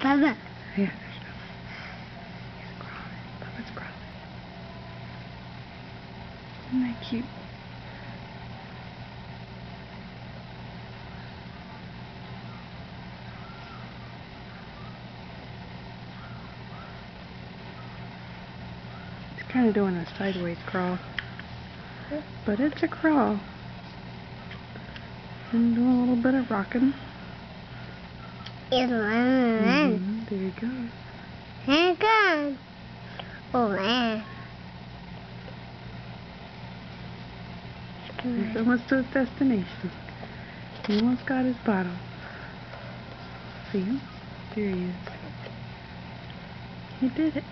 Bubba. Yeah, there's Bubba. He's crawling. Bubba's crawling. Isn't that cute? He's kind of doing a sideways crawl. But it's a crawl. And doing a little bit of rocking. It's running. There you go. Here it goes. Oh man. He's almost to his destination. He almost got his bottle. See him? There he is. He did it.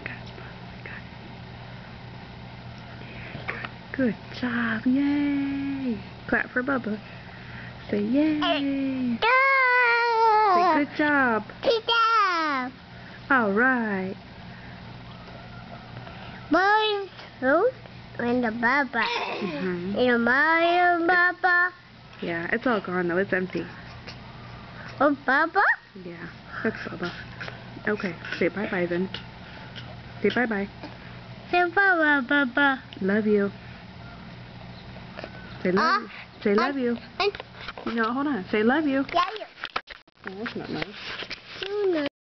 Got his bottle. Got it. Yeah, good job. Yay. Clap for Bubba. Say yay. Go! Say good job. Good job. All right. Boys, fruit, and the Bubba. Mm-hmm. And the Mario Bubba. Yeah, it's all gone though. It's empty. Oh, Bubba? Yeah, that's Bubba. Okay, say bye-bye then. Say bye-bye. Say Bubba, Bubba. Love you. Say love you. Say love you. No, hold on. Say love you. Yeah, Oh, that's not nice.